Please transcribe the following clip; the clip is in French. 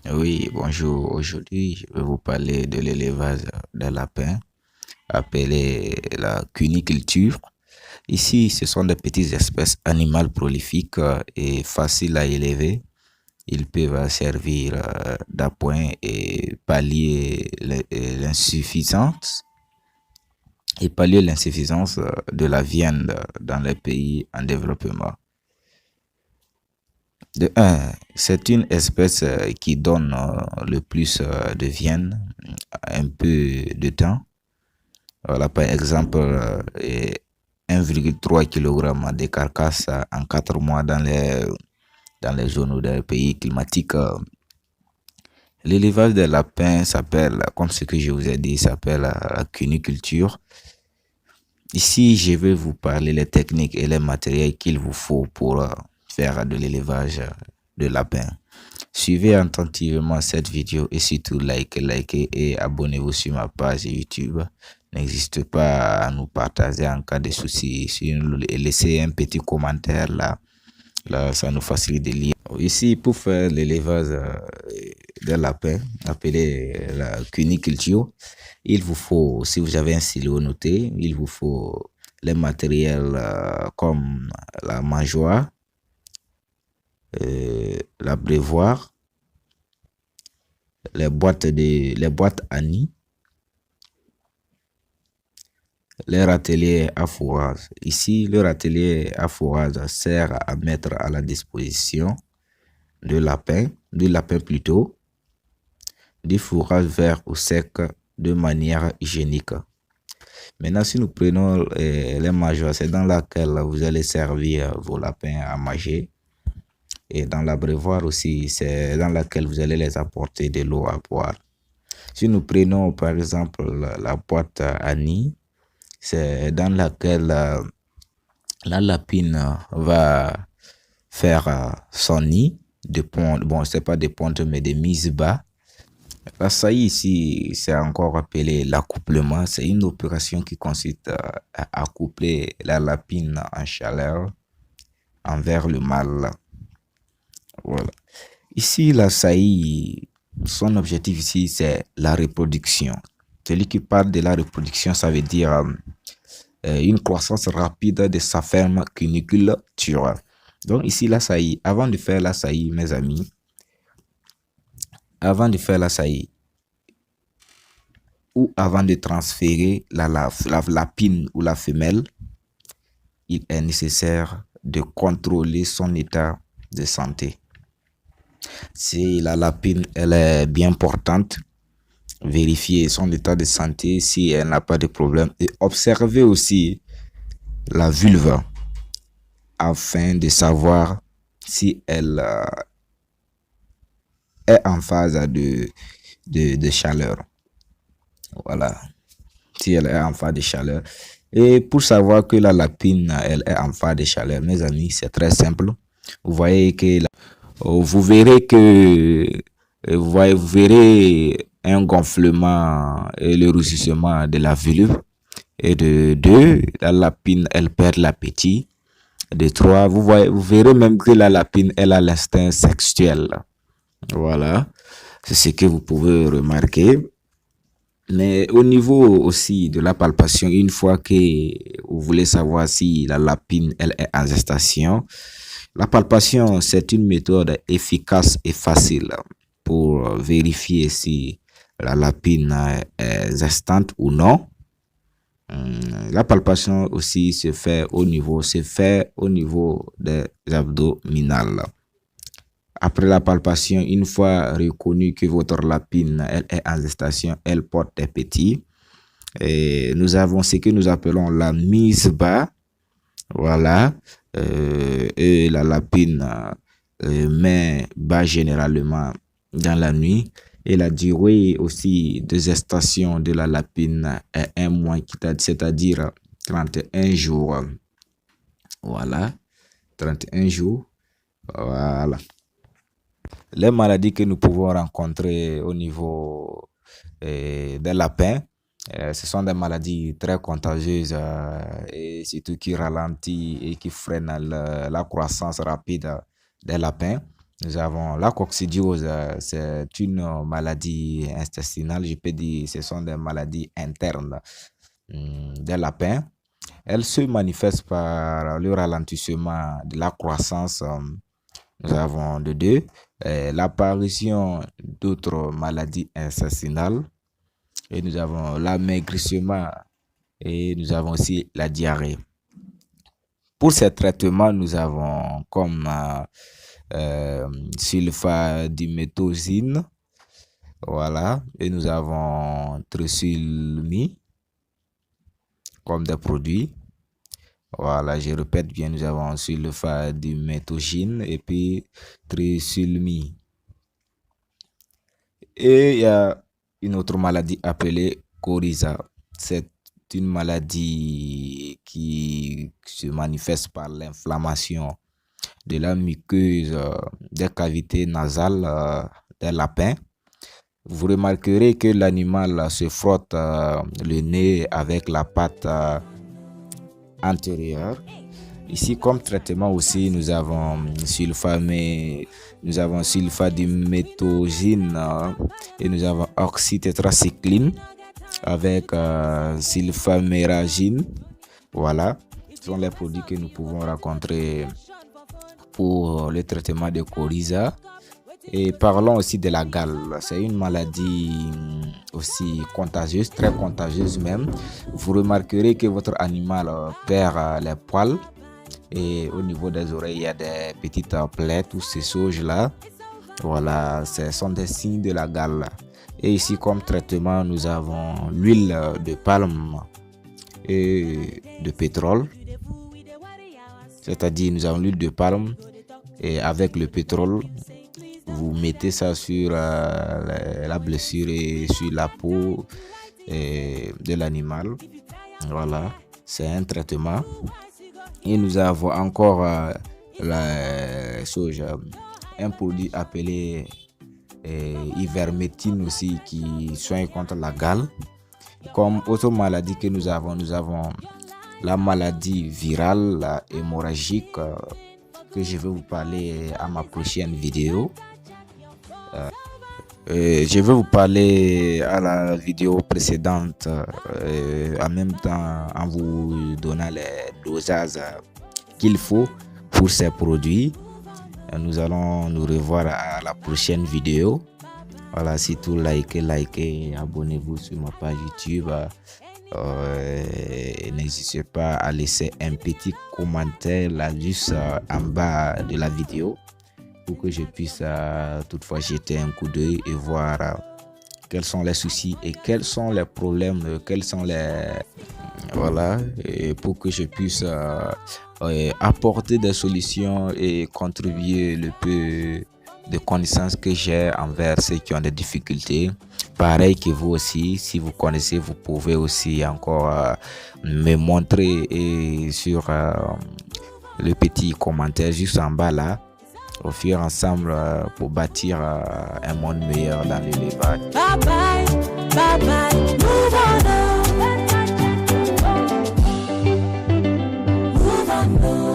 Oui, bonjour. Aujourd'hui, je vais vous parler de l'élevage des lapins, appelé la cuniculture. Ici, ce sont des petites espèces animales prolifiques et faciles à élever. Ils peuvent servir d'appoint et pallier l'insuffisance de la viande dans les pays en développement. De un, c'est une espèce qui donne le plus de viande un peu de temps. Voilà, par exemple, 1,3 kg de carcasse en 4 mois dans les zones ou dans les pays climatiques. L'élevage des lapins s'appelle, comme ce que je vous ai dit, s'appelle la cuniculture. Ici, je vais vous parler les techniques et les matériels qu'il vous faut pour faire de l'élevage de lapins. Suivez attentivement cette vidéo et surtout likez et abonnez-vous sur ma page YouTube. N'hésitez pas à nous partager en cas de soucis et laissez un petit commentaire là. Là, ça nous facilite de lire. Ici, pour faire l'élevage des lapins, appelé la cuniculture, il vous faut, si vous avez un silo noté, il vous faut les matériels comme la mangeoire, l'abreuvoir, les boîtes à nid, les râteliers à fourrage. Ici, le râtelier à fourrage sert à mettre à la disposition du lapin plutôt, du fourrage vert ou sec de manière hygiénique. Maintenant, si nous prenons les mangeoires, c'est dans laquelle vous allez servir vos lapins à manger. Et dans l'abreuvoir aussi, c'est dans laquelle vous allez les apporter de l'eau à boire. Si nous prenons par exemple la boîte à nid, c'est dans laquelle la lapine va faire son nid de ponte. Bon, c'est pas de ponte, mais de mise bas. La saillie ici, c'est encore appelé l'accouplement. C'est une opération qui consiste à accoupler la lapine en chaleur envers le mâle. Voilà. Ici, la saillie, son objectif ici, c'est la reproduction. Celui qui parle de la reproduction, ça veut dire une croissance rapide de sa ferme cuniculture. Donc ici, la saillie, avant de faire la saillie, mes amis, avant de faire la saillie, ou avant de transférer la lapine ou la femelle, il est nécessaire de contrôler son état de santé. Si la lapine elle est bien portante, vérifier son état de santé si elle n'a pas de problème et observer aussi la vulve afin de savoir si elle est en phase de chaleur. Voilà, si elle est en phase de chaleur. Et pour savoir que la lapine elle est en phase de chaleur, mes amis, c'est très simple. Vous voyez que vous verrez que vous verrez un gonflement et le roussissement de la vulve. Et de deux, la lapine, elle perd l'appétit. De trois, vous verrez même que la lapine, elle a l'instinct sexuel. Voilà, c'est ce que vous pouvez remarquer. Mais au niveau aussi de la palpation, une fois que vous voulez savoir si la lapine elle est en gestation, la palpation c'est une méthode efficace et facile pour vérifier si la lapine est gestante ou non. La palpation aussi se fait au niveau des abdominales. Après la palpation, une fois reconnu que votre lapine elle est en gestation, elle porte des petits. Et nous avons ce que nous appelons la mise bas. Voilà. Et la lapine met bas généralement dans la nuit. Et la durée aussi de gestation de la lapine est un mois, c'est-à-dire 31 jours. Voilà. 31 jours. Voilà. Les maladies que nous pouvons rencontrer au niveau des lapins, ce sont des maladies très contagieuses et surtout qui ralentissent et qui freinent la croissance rapide des lapins. Nous avons la coccidiose, c'est une maladie intestinale, je peux dire, ce sont des maladies internes des lapins. Elle se manifeste par le ralentissement de la croissance. Nous avons de deux, l'apparition d'autres maladies intestinales et nous avons l'amaigrissement et nous avons aussi la diarrhée. Pour ces traitements, nous avons comme sulfadiméthosine, voilà, et nous avons trisulmi comme des produits. Voilà, je répète bien, nous avons sulfadiméthosine et puis trisulmi. Et il y a une autre maladie appelée coryza. C'est une maladie qui se manifeste par l'inflammation de la muqueuse des cavités nasales des lapins. Vous remarquerez que l'animal se frotte le nez avec la patte antérieure. Ici, comme traitement aussi, nous avons sulfadiméthosine et nous avons oxytétracycline avec sulfaméragine. Voilà, ce sont les produits que nous pouvons rencontrer pour le traitement de coryza. Et parlons aussi de la gale. C'est une maladie aussi contagieuse, très contagieuse même. Vous remarquerez que votre animal perd les poils et au niveau des oreilles, il y a des petites plaies, tous ces sauges-là. Voilà, ce sont des signes de la gale. Et ici, comme traitement, nous avons l'huile de palme et de pétrole. C'est-à-dire, nous avons l'huile de palme et avec le pétrole, vous mettez ça sur la blessure et sur la peau de l'animal. Voilà, c'est un traitement. Et nous avons encore la sauge, un produit appelé ivermectine aussi qui soigne contre la gale. Comme autre maladie que nous avons la maladie virale, la hémorragique, que je vais vous parler à ma prochaine vidéo. Je vais vous parler à la vidéo précédente en même temps en vous donnant les dosages qu'il faut pour ces produits. Nous allons nous revoir à la prochaine vidéo. Voilà, surtout likez, abonnez-vous sur ma page YouTube. N'hésitez pas à laisser un petit commentaire là juste en bas de la vidéo pour que je puisse toutefois jeter un coup d'œil et voir quels sont les soucis et quels sont les problèmes, quels sont les... Voilà, et pour que je puisse apporter des solutions et contribuer le peu de connaissances que j'ai envers ceux qui ont des difficultés. Pareil que vous aussi, si vous connaissez, vous pouvez aussi encore me montrer et sur le petit commentaire juste en bas là. Offrir ensemble pour bâtir un monde meilleur dans l'élevage. Bye bye, bye bye, move on. Move on.